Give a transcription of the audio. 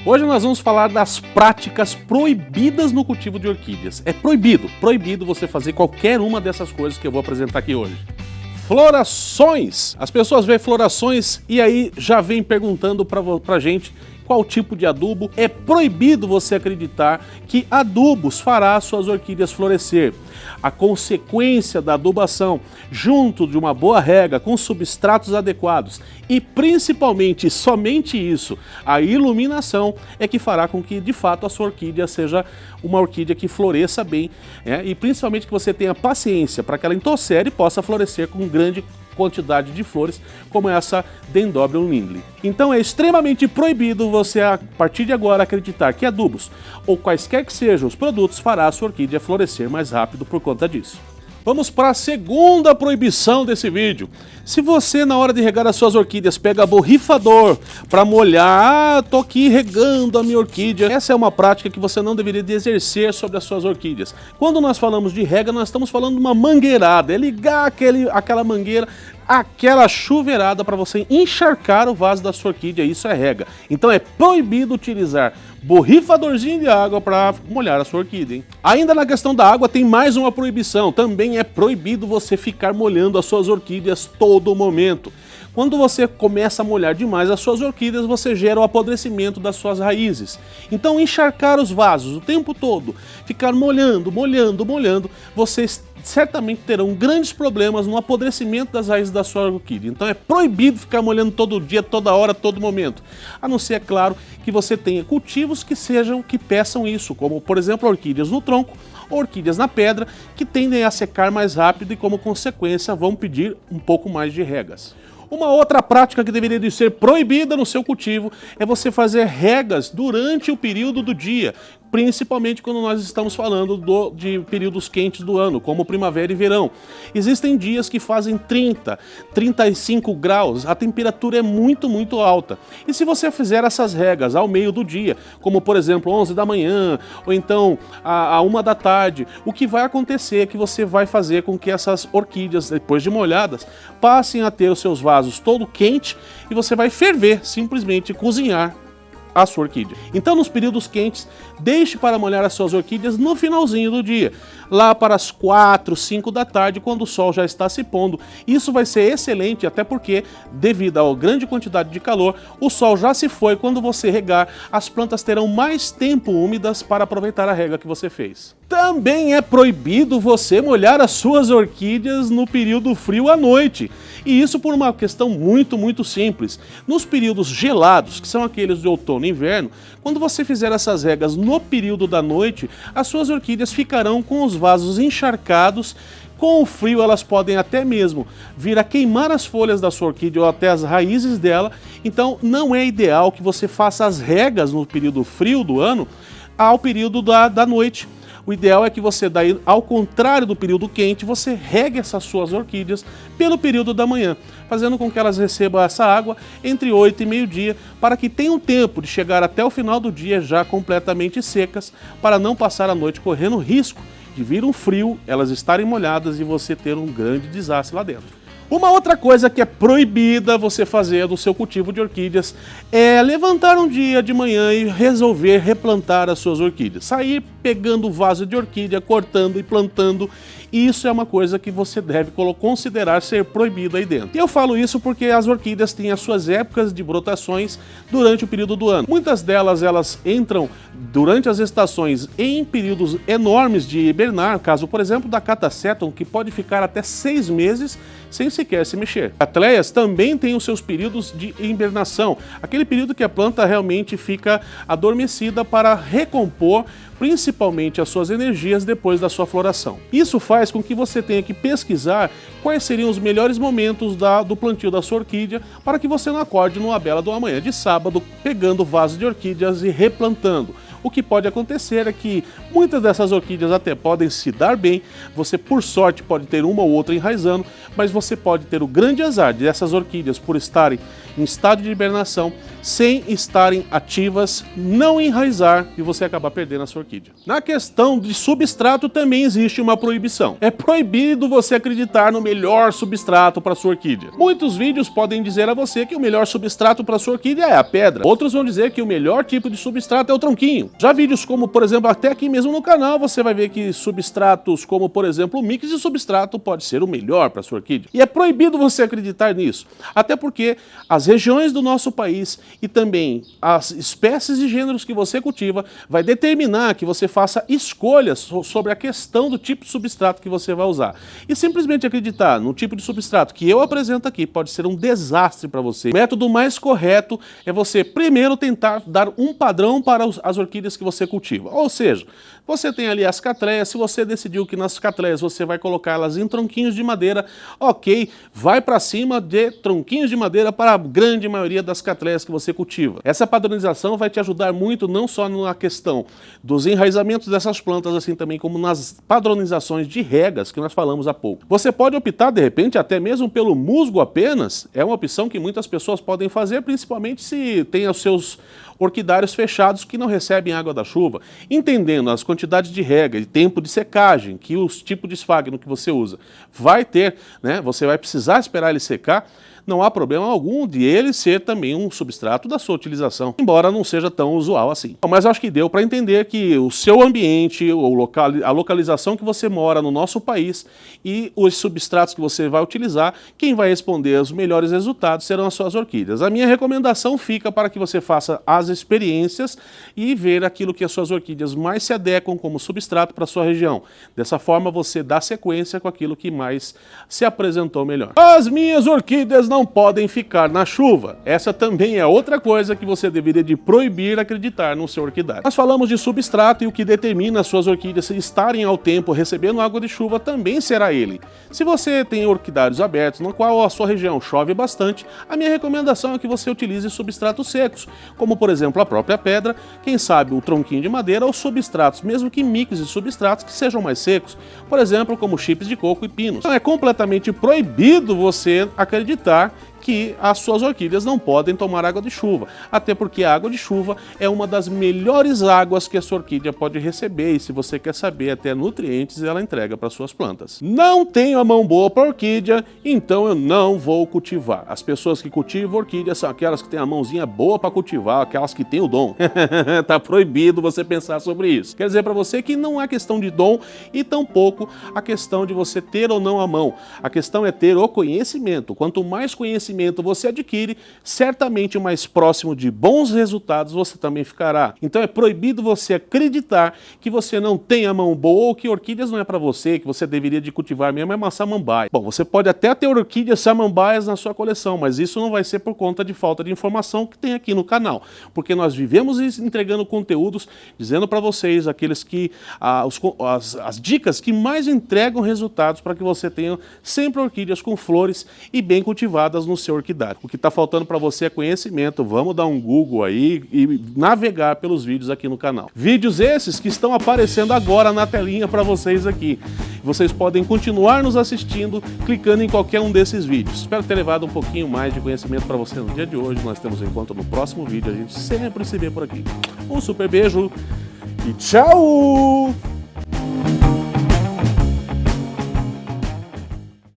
Hoje nós vamos falar das práticas proibidas no cultivo de orquídeas. É proibido você fazer qualquer uma dessas coisas que eu vou apresentar aqui hoje. Florações! As pessoas veem florações e aí já vem perguntando pra gente qual tipo de adubo. É proibido você acreditar que adubos fará suas orquídeas florescer. A consequência da adubação, junto de uma boa rega com substratos adequados e principalmente, somente isso, a iluminação é que fará com que de fato a sua orquídea seja uma orquídea que floresça bem, e principalmente que você tenha paciência para que ela entossere e possa florescer com grande quantidade de flores, como essa Dendrobium lindley. Então é extremamente proibido você, a partir de agora, acreditar que adubos ou quaisquer que sejam os produtos fará a sua orquídea florescer mais rápido por conta disso. Vamos para a segunda proibição desse vídeo. Se você, na hora de regar as suas orquídeas, pega borrifador para molhar, tô aqui regando a minha orquídea, essa é uma prática que você não deveria exercer sobre as suas orquídeas. Quando nós falamos de rega, nós estamos falando de uma mangueirada, é ligar aquela mangueira, aquela chuveirada para você encharcar o vaso da sua orquídea, isso é rega. Então é proibido utilizar borrifadorzinho de água para molhar a sua orquídea, hein? Ainda na questão da água tem mais uma proibição, também é proibido você ficar molhando as suas orquídeas todo momento. Quando você começa a molhar demais as suas orquídeas, você gera o apodrecimento das suas raízes. Então encharcar os vasos o tempo todo, ficar molhando, vocês certamente terão grandes problemas no apodrecimento das raízes da sua orquídea. Então é proibido ficar molhando todo dia, toda hora, todo momento. A não ser, é claro, que você tenha cultivos que peçam isso, como por exemplo orquídeas no tronco, orquídeas na pedra, que tendem a secar mais rápido e como consequência vão pedir um pouco mais de regas. Uma outra prática que deveria de ser proibida no seu cultivo é você fazer regas durante o período do dia, principalmente quando nós estamos falando de períodos quentes do ano, como primavera e verão. Existem dias que fazem 30, 35 graus, a temperatura é muito alta. E se você fizer essas regas ao meio do dia, como por exemplo 11 da manhã, ou então a 1 da tarde, o que vai acontecer é que você vai fazer com que essas orquídeas, depois de molhadas, passem a ter os seus vasos todo quente e você vai ferver, simplesmente cozinhar a sua orquídea. Então, nos períodos quentes, deixe para molhar as suas orquídeas no finalzinho do dia, lá para as 4, 5 da tarde, quando o sol já está se pondo. Isso vai ser excelente, até porque, devido à grande quantidade de calor, o sol já se foi. Quando você regar, as plantas terão mais tempo úmidas para aproveitar a rega que você fez. Também é proibido você molhar as suas orquídeas no período frio à noite. E isso por uma questão muito simples. Nos períodos gelados, que são aqueles de outono e inverno, quando você fizer essas regas no período da noite, as suas orquídeas ficarão com os vasos encharcados. Com o frio elas podem até mesmo vir a queimar as folhas da sua orquídea ou até as raízes dela. Então não é ideal que você faça as regas no período frio do ano ao período da noite. O ideal é que você, daí, ao contrário do período quente, você regue essas suas orquídeas pelo período da manhã, fazendo com que elas recebam essa água entre 8 e meio-dia, para que tenham tempo de chegar até o final do dia já completamente secas, para não passar a noite correndo risco de vir um frio, elas estarem molhadas e você ter um grande desastre lá dentro. Uma outra coisa que é proibida você fazer no seu cultivo de orquídeas é levantar um dia de manhã e resolver replantar as suas orquídeas. Sair pegando o vaso de orquídea, cortando e plantando. Isso é uma coisa que você deve considerar ser proibido aí dentro. E eu falo isso porque as orquídeas têm as suas épocas de brotações durante o período do ano. Muitas delas, elas entram durante as estações em períodos enormes de hibernar, caso, por exemplo, da Catasetum, que pode ficar até 6 meses sem sequer se mexer. Cattleyas também tem os seus períodos de hibernação, aquele período que a planta realmente fica adormecida para recompor principalmente as suas energias depois da sua floração. Isso faz com que você tenha que pesquisar quais seriam os melhores momentos do plantio da sua orquídea para que você não acorde numa bela de uma manhã de sábado pegando vaso de orquídeas e replantando. O que pode acontecer é que muitas dessas orquídeas até podem se dar bem, você por sorte pode ter uma ou outra enraizando, mas você pode ter o grande azar dessas orquídeas, por estarem em estado de hibernação, sem estarem ativas, não enraizar e você acabar perdendo a sua orquídea. Na questão de substrato também existe uma proibição. É proibido você acreditar no melhor substrato para sua orquídea. Muitos vídeos podem dizer a você que o melhor substrato para sua orquídea é a pedra. Outros vão dizer que o melhor tipo de substrato é o tronquinho. Já vídeos como, por exemplo, até aqui mesmo no canal, você vai ver que substratos como, por exemplo, o mix de substrato pode ser o melhor para sua orquídea. E é proibido você acreditar nisso. Até porque as regiões do nosso país e também as espécies e gêneros que você cultiva vai determinar que você faça escolhas sobre a questão do tipo de substrato que você vai usar. E simplesmente acreditar no tipo de substrato que eu apresento aqui pode ser um desastre para você. O método mais correto é você primeiro tentar dar um padrão para as orquídeas que você cultiva. Ou seja, você tem ali as catleias, se você decidiu que nas catleias você vai colocá-las em tronquinhos de madeira, ok, vai para cima de tronquinhos de madeira para a grande maioria das catleias que você cultiva. Essa padronização vai te ajudar muito não só na questão dos enraizamentos dessas plantas, assim também como nas padronizações de regas que nós falamos há pouco. Você pode optar de repente até mesmo pelo musgo apenas, é uma opção que muitas pessoas podem fazer, principalmente se tem os seus orquidários fechados que não recebem água da chuva, entendendo as quantidades de rega e tempo de secagem que os tipos de esfagno que você usa vai ter, né? Você vai precisar esperar ele secar. Não há problema algum de ele ser também um substrato da sua utilização, embora não seja tão usual assim. Mas acho que deu para entender que o seu ambiente, a localização que você mora no nosso país e os substratos que você vai utilizar, quem vai responder os melhores resultados serão as suas orquídeas. A minha recomendação fica para que você faça as experiências e ver aquilo que as suas orquídeas mais se adequam como substrato para a sua região. Dessa forma você dá sequência com aquilo que mais se apresentou melhor. As minhas orquídeas não podem ficar na chuva. Essa também é outra coisa que você deveria de proibir acreditar no seu orquidário. Nós falamos de substrato e o que determina as suas orquídeas estarem ao tempo recebendo água de chuva também será ele. Se você tem orquidários abertos, no qual a sua região chove bastante, a minha recomendação é que você utilize substratos secos, como por exemplo a própria pedra, quem sabe o tronquinho de madeira ou substratos, mesmo que mix de substratos que sejam mais secos, por exemplo como chips de coco e pinos. Então é completamente proibido você acreditar que as suas orquídeas não podem tomar água de chuva, até porque a água de chuva é uma das melhores águas que a sua orquídea pode receber e se você quer saber até nutrientes ela entrega para suas plantas. Não tenho a mão boa para orquídea, então eu não vou cultivar. As pessoas que cultivam orquídeas são aquelas que têm a mãozinha boa para cultivar, aquelas que têm o dom. Tá proibido você pensar sobre isso. Quer dizer para você que não é questão de dom e tampouco a questão de você ter ou não a mão. A questão é ter o conhecimento. Quanto mais conhecimento você adquire, certamente mais próximo de bons resultados você também ficará. Então é proibido você acreditar que você não tem a mão boa ou que orquídeas não é para você, que você deveria de cultivar mesmo é uma samambaia. Bom, você pode até ter orquídeas samambaias na sua coleção, mas isso não vai ser por conta de falta de informação que tem aqui no canal, porque nós vivemos entregando conteúdos, dizendo para vocês aqueles que as dicas que mais entregam resultados para que você tenha sempre orquídeas com flores e bem cultivadas no seu orquidário. O que está faltando para você é conhecimento. Vamos dar um Google aí e navegar pelos vídeos aqui no canal. Vídeos esses que estão aparecendo agora na telinha para vocês aqui. Vocês podem continuar nos assistindo clicando em qualquer um desses vídeos. Espero ter levado um pouquinho mais de conhecimento para você no dia de hoje. Nós temos um encontro no próximo vídeo. A gente sempre se vê por aqui. Um super beijo e tchau!